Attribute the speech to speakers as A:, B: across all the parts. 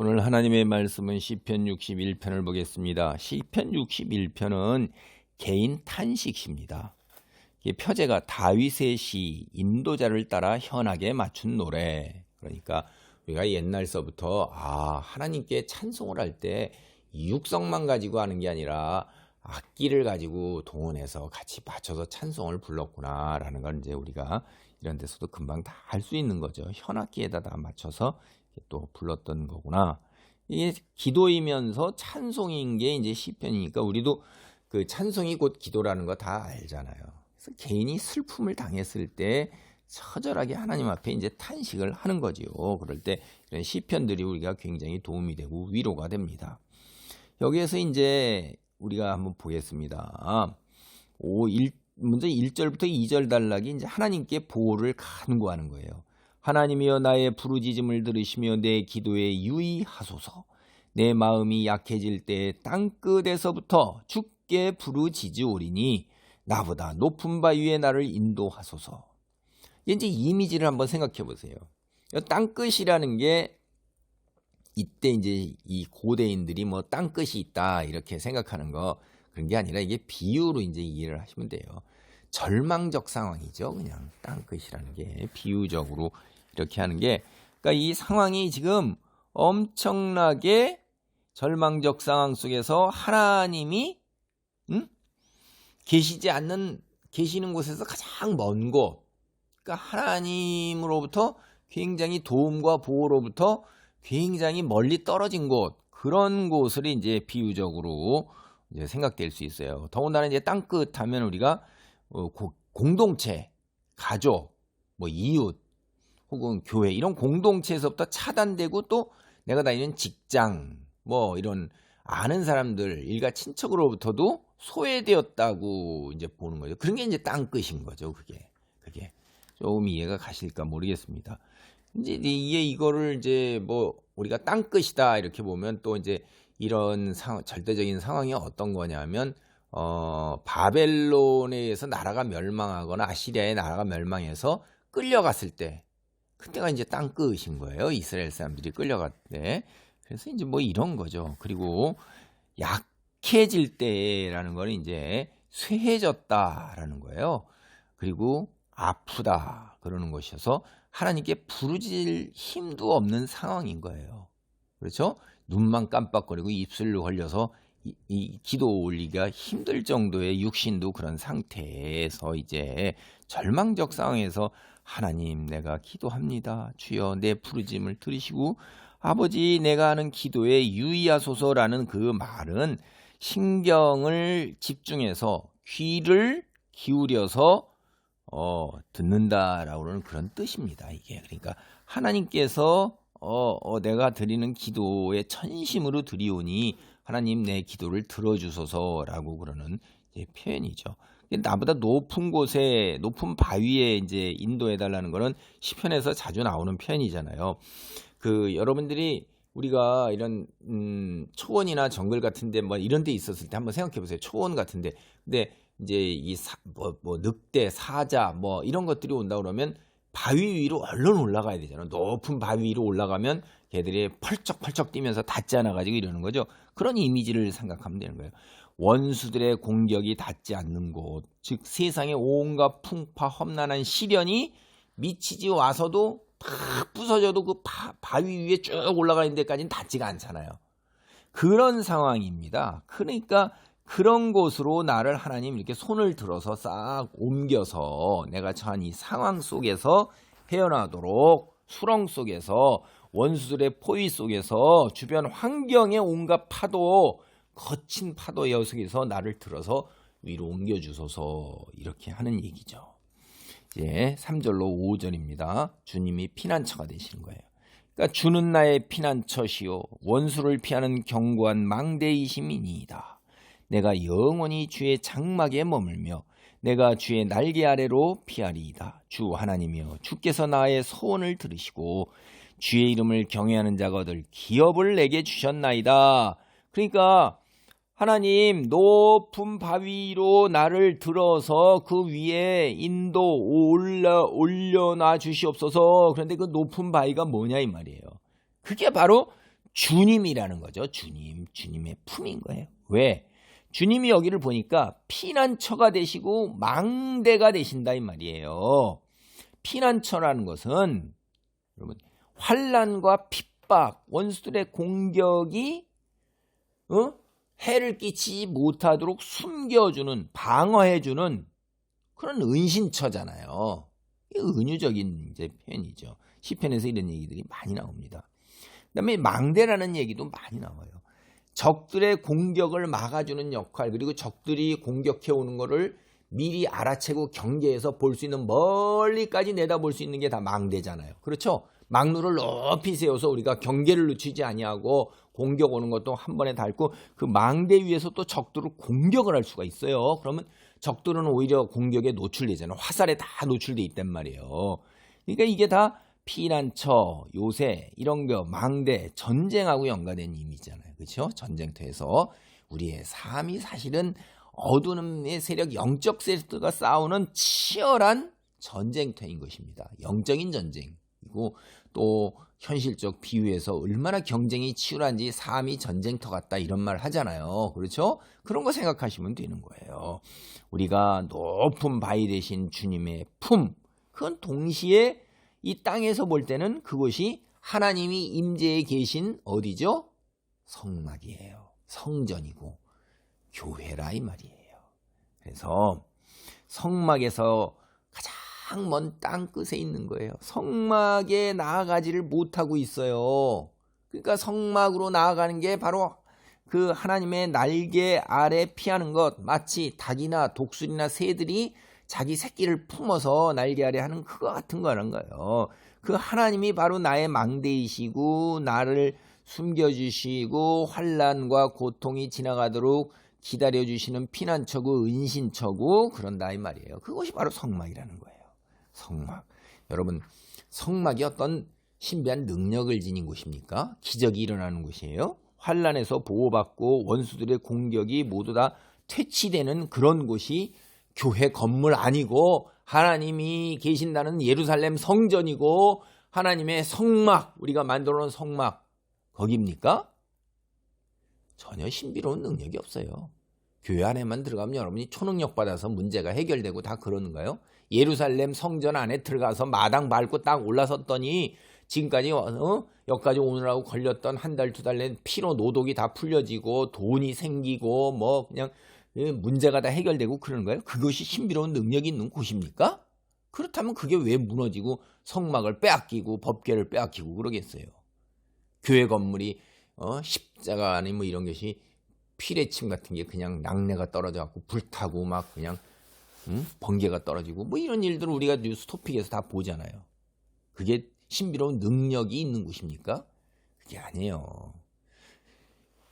A: 오늘 하나님의 말씀은 시편 61편을 보겠습니다. 시편 61편은 개인 탄식시입니다. 표제가 다윗의 시 인도자를 따라 현악에 맞춘 노래. 그러니까 우리가 옛날서부터 하나님께 찬송을 할 때 육성만 가지고 하는 게 아니라 악기를 가지고 동원해서 같이 맞춰서 찬송을 불렀구나라는 걸 이제 우리가 이런 데서도 금방 다 할 수 있는 거죠. 현악기에다 다 맞춰서 또 불렀던 거구나. 이게 기도이면서 찬송인 게 이제 시편이니까 우리도 그 찬송이 곧 기도라는 거 다 알잖아요. 그래서 개인이 슬픔을 당했을 때 처절하게 하나님 앞에 이제 탄식을 하는 거지요. 그럴 때 이런 시편들이 우리가 굉장히 도움이 되고 위로가 됩니다. 여기에서 이제 우리가 한번 보겠습니다. 먼저 1절부터 2절 단락이 이제 하나님께 보호를 간구하는 거예요. 하나님이여 나의 부르짖음을 들으시며 내 기도에 유의하소서. 내 마음이 약해질 때 땅끝에서부터 주께 부르짖으오리니 나보다 높은 바 위에 나를 인도하소서. 이제 이미지를 한번 생각해 보세요. 땅끝이라는 게 이때 이제 이 고대인들이 뭐 땅끝이 있다 이렇게 생각하는 거 그런 게 아니라 이게 비유로 이제 이해를 하시면 돼요. 절망적 상황이죠. 그냥 땅끝이라는 게 비유적으로 이렇게 하는 게, 그러니까 이 상황이 지금 엄청나게 절망적 상황 속에서 하나님이 계시는 곳에서 가장 먼 곳, 그러니까 하나님으로부터 굉장히 도움과 보호로부터 굉장히 멀리 떨어진 곳, 그런 곳을 이제 비유적으로 이제 생각될 수 있어요. 더군다나 이제 땅끝 하면 우리가 공동체, 가족, 뭐 이웃, 혹은 교회 이런 공동체에서부터 차단되고 또 내가 다니는 직장, 뭐 이런 아는 사람들, 일가 친척으로부터도 소외되었다고 이제 보는 거죠. 그런 게 이제 땅끝인 거죠. 그게 조금 이해가 가실까 모르겠습니다. 이제 이거를 이제 뭐 우리가 땅끝이다 이렇게 보면 또 이제 이런 절대적인 상황이 어떤 거냐면 바벨론에 의해서 나라가 멸망하거나 아시리아의 나라가 멸망해서 끌려갔을 때 그때가 이제 땅끝인 거예요. 이스라엘 사람들이 끌려갈 때. 그래서 이제 뭐 이런 거죠. 그리고 약해질 때라는 거는 이제 쇠해졌다라는 거예요. 그리고 아프다 그러는 것이어서 하나님께 부르짖을 힘도 없는 상황인 거예요. 그렇죠? 눈만 깜빡거리고 입술로 걸려서 이 기도 올리기가 힘들 정도의 육신도 그런 상태에서 이제 절망적 상황에서 하나님 내가 기도합니다. 주여 내 부르짖음을 들으시고 아버지 내가 하는 기도에 유의하소서라는 그 말은 신경을 집중해서 귀를 기울여서 듣는다라고 하는 그런 뜻입니다. 이게 그러니까 하나님께서 내가 드리는 기도에 천심으로 드리오니 하나님 내 기도를 들어주소서라고 그러는 이제 표현이죠. 나보다 높은 곳에 높은 바위에 이제 인도해달라는 거는 시편에서 자주 나오는 표현이잖아요. 여러분들이 우리가 이런 초원이나 정글 같은데 뭐 이런 데 있었을 때 한번 생각해 보세요. 초원 같은데 근데 이제 이 늑대, 사자 뭐 이런 것들이 온다 그러면 바위 위로 얼른 올라가야 되잖아요. 높은 바위 위로 올라가면 걔들이 펄쩍펄쩍 뛰면서 닿지 않아가지고 이러는 거죠. 그런 이미지를 생각하면 되는 거예요. 원수들의 공격이 닿지 않는 곳, 즉 세상의 온갖 풍파 험난한 시련이 미치지 와서도 다 부서져도 그 바위 위에 쭉 올라가는 데까지는 닿지가 않잖아요. 그런 상황입니다. 그러니까 그런 곳으로 나를 하나님 이렇게 손을 들어서 싹 옮겨서 내가 처한 이 상황 속에서 헤어나도록 수렁 속에서 원수들의 포위 속에서 주변 환경의 온갖 파도, 거친 파도 여속에서 나를 들어서 위로 옮겨주소서 이렇게 하는 얘기죠. 이제 3절로 5절입니다. 주님이 피난처가 되시는 거예요. 그러니까 주는 나의 피난처시요 원수를 피하는 견고한 망대이심이니이다. 내가 영원히 주의 장막에 머물며 내가 주의 날개 아래로 피하리이다. 주 하나님이여 주께서 나의 소원을 들으시고 주의 이름을 경외하는 자가 얻을 기업을 내게 주셨나이다. 그러니까 하나님 높은 바위로 나를 들어서 그 위에 올려놔 주시옵소서. 그런데 그 높은 바위가 뭐냐 이 말이에요. 그게 바로 주님이라는 거죠. 주님의 품인 거예요. 왜? 주님이 여기를 보니까 피난처가 되시고 망대가 되신다 이 말이에요. 피난처라는 것은 여러분 환난과 핍박, 원수들의 공격이 해를 끼치지 못하도록 숨겨주는, 방어해주는 그런 은신처잖아요. 은유적인 이제 표현이죠. 시편에서 이런 얘기들이 많이 나옵니다. 그다음에 망대라는 얘기도 많이 나와요. 적들의 공격을 막아주는 역할, 그리고 적들이 공격해오는 거를 미리 알아채고 경계해서 볼 수 있는, 멀리까지 내다볼 수 있는 게 다 망대잖아요. 그렇죠? 망루를 높이 세워서 우리가 경계를 늦추지 아니하고 공격 오는 것도 한 번에 닳고 그 망대 위에서 또 적들을 공격을 할 수가 있어요. 그러면 적들은 오히려 공격에 노출되잖아요. 화살에 다 노출돼 있단 말이에요. 그러니까 이게 다 피난처, 요새 이런 거 망대, 전쟁하고 연관된 의미잖아요. 그렇죠? 전쟁터에서 우리의 삶이 사실은 어두움의 세력, 영적 세력들과 싸우는 치열한 전쟁터인 것입니다. 영적인 전쟁이고 또 현실적 비유에서 얼마나 경쟁이 치열한지 삶이 전쟁터 같다 이런 말 하잖아요. 그렇죠? 그런 거 생각하시면 되는 거예요. 우리가 높은 바위 되신 주님의 품, 그건 동시에 이 땅에서 볼 때는 그것이 하나님이 임재해 계신 어디죠? 성막이에요. 성전이고 교회라 이 말이에요. 그래서 성막에서 가장 먼 땅 끝에 있는 거예요. 성막에 나아가지를 못하고 있어요. 그러니까 성막으로 나아가는 게 바로 그 하나님의 날개 아래 피하는 것, 마치 닭이나 독수리나 새들이 자기 새끼를 품어서 날개 아래 하는 그거 같은 거라는 거예요. 그 하나님이 바로 나의 망대이시고 나를 숨겨주시고 환난과 고통이 지나가도록 기다려주시는 피난처고 은신처고 그런다 이 말이에요. 그것이 바로 성막이라는 거예요. 성막. 여러분, 성막이 어떤 신비한 능력을 지닌 곳입니까? 기적이 일어나는 곳이에요. 환난에서 보호받고 원수들의 공격이 모두 다 퇴치되는 그런 곳이 교회 건물 아니고 하나님이 계신다는 예루살렘 성전이고 하나님의 성막, 우리가 만들어 놓은 성막 거기입니까? 전혀 신비로운 능력이 없어요. 교회 안에만 들어가면 여러분이 초능력 받아서 문제가 해결되고 다 그러는가요? 예루살렘 성전 안에 들어가서 마당 밟고 딱 올라섰더니 지금까지 여기까지 오느라고 걸렸던 한 달, 두 달 낸 피로 노독이 다 풀려지고 돈이 생기고 뭐 그냥 문제가 다 해결되고 그러는 거예요? 그것이 신비로운 능력이 있는 곳입니까? 그렇다면 그게 왜 무너지고 성막을 빼앗기고 법궤를 빼앗기고 그러겠어요? 교회 건물이 십자가 안에 뭐 이런 것이 피레침 같은 게 그냥 낙뢰가 떨어져 갖고 불타고 막 그냥 번개가 떨어지고 뭐 이런 일들을 우리가 뉴스 토픽에서 다 보잖아요. 그게 신비로운 능력이 있는 곳입니까? 그게 아니에요.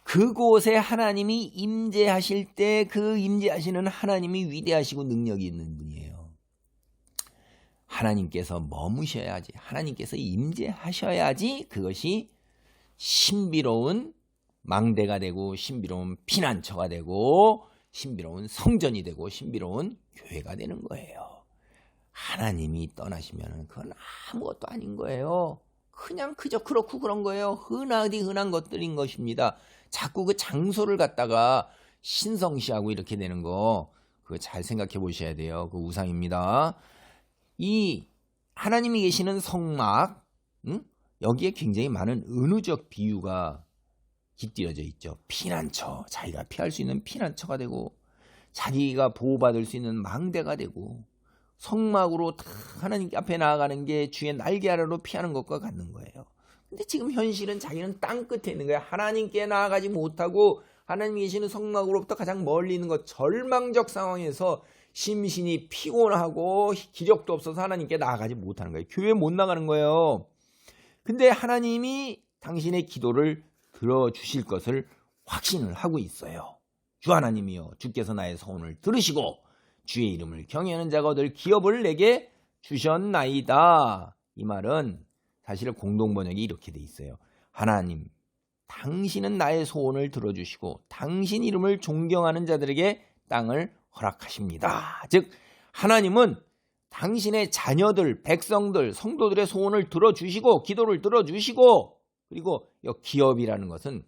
A: 그곳에 하나님이 임재하실 때 그 임재하시는 하나님이 위대하시고 능력이 있는 분이에요. 하나님께서 머무셔야지, 하나님께서 임재하셔야지 그것이 신비로운 망대가 되고 신비로운 피난처가 되고 신비로운 성전이 되고 신비로운 교회가 되는 거예요. 하나님이 떠나시면 그건 아무것도 아닌 거예요. 그냥 그저 그렇고 그런 거예요. 흔한 것들인 것입니다. 자꾸 그 장소를 갖다가 신성시하고 이렇게 되는 거 그거 잘 생각해 보셔야 돼요. 그 우상입니다. 이 하나님이 계시는 성막, 여기에 굉장히 많은 은유적 비유가 깃들여져 있죠. 피난처, 자기가 피할 수 있는 피난처가 되고 자기가 보호받을 수 있는 망대가 되고 성막으로 다 하나님 앞에 나아가는 게 주의 날개 아래로 피하는 것과 같는 거예요. 근데 지금 현실은 자기는 땅 끝에 있는 거예요. 하나님께 나아가지 못하고 하나님이 계시는 성막으로부터 가장 멀리 있는 것, 절망적 상황에서 심신이 피곤하고 기력도 없어서 하나님께 나아가지 못하는 거예요. 교회에 못 나가는 거예요. 근데 하나님이 당신의 기도를 들어주실 것을 확신을 하고 있어요. 주 하나님이여, 주께서 나의 소원을 들으시고 주의 이름을 경외하는 자가 얻을 기업을 내게 주셨나이다. 이 말은 사실 공동번역이 이렇게 돼 있어요. 하나님, 당신은 나의 소원을 들어주시고 당신 이름을 존경하는 자들에게 땅을 허락하십니다. 즉 하나님은 당신의 자녀들, 백성들, 성도들의 소원을 들어주시고 기도를 들어주시고 그리고 이 기업이라는 것은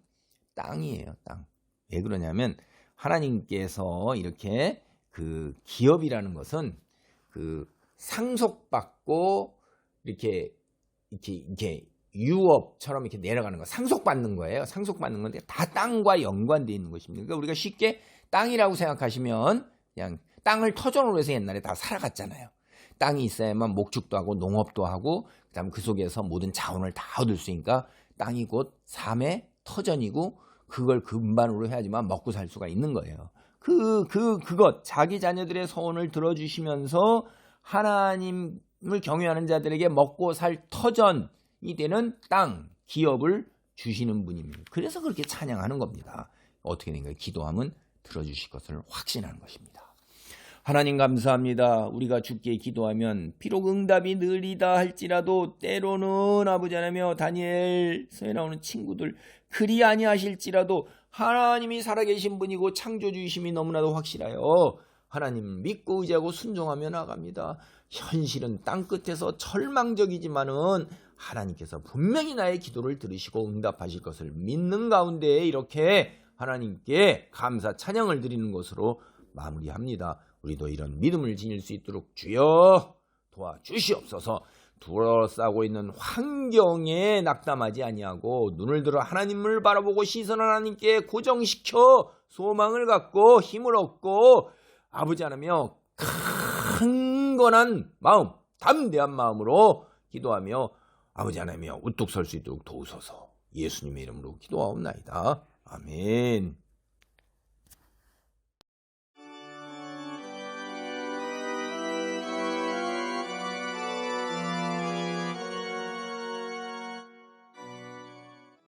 A: 땅이에요. 땅. 왜 그러냐면 하나님께서 이렇게 그 기업이라는 것은 그 상속받고 이렇게 유업처럼 이렇게 내려가는 거, 상속받는 거예요. 상속받는 건데 다 땅과 연관되어 있는 것입니다. 그러니까 우리가 쉽게 땅이라고 생각하시면 그냥 땅을 터전으로 해서 옛날에 다 살아갔잖아요. 땅이 있어야만 목축도 하고 농업도 하고 그다음 그 속에서 모든 자원을 다 얻을 수 있으니까 땅이 곧 삶의 터전이고 그걸 근반으로 해야지만 먹고 살 수가 있는 거예요. 그것 자기 자녀들의 소원을 들어주시면서 하나님을 경외하는 자들에게 먹고 살 터전이 되는 땅, 기업을 주시는 분입니다. 그래서 그렇게 찬양하는 겁니다. 어떻게 된 거예요? 기도하면 들어주실 것을 확신하는 것입니다. 하나님 감사합니다. 우리가 주께 기도하면 비록 응답이 느리다 할지라도 때로는 아버지 하나며 다니엘서에 나오는 친구들 그리 아니하실지라도 하나님이 살아계신 분이고 창조주이심이 너무나도 확실하여 하나님 믿고 의지하고 순종하며 나갑니다. 현실은 땅끝에서 절망적이지만은 하나님께서 분명히 나의 기도를 들으시고 응답하실 것을 믿는 가운데 이렇게 하나님께 감사 찬양을 드리는 것으로 마무리합니다. 우리도 이런 믿음을 지닐 수 있도록 주여 도와주시옵소서. 둘러싸고 있는 환경에 낙담하지 아니하고 눈을 들어 하나님을 바라보고 시선을 하나님께 고정시켜 소망을 갖고 힘을 얻고 아버지 하나며 강건한 마음, 담대한 마음으로 기도하며 아버지 하나며 우뚝 설 수 있도록 도우소서. 예수님의 이름으로 기도하옵나이다. 아멘.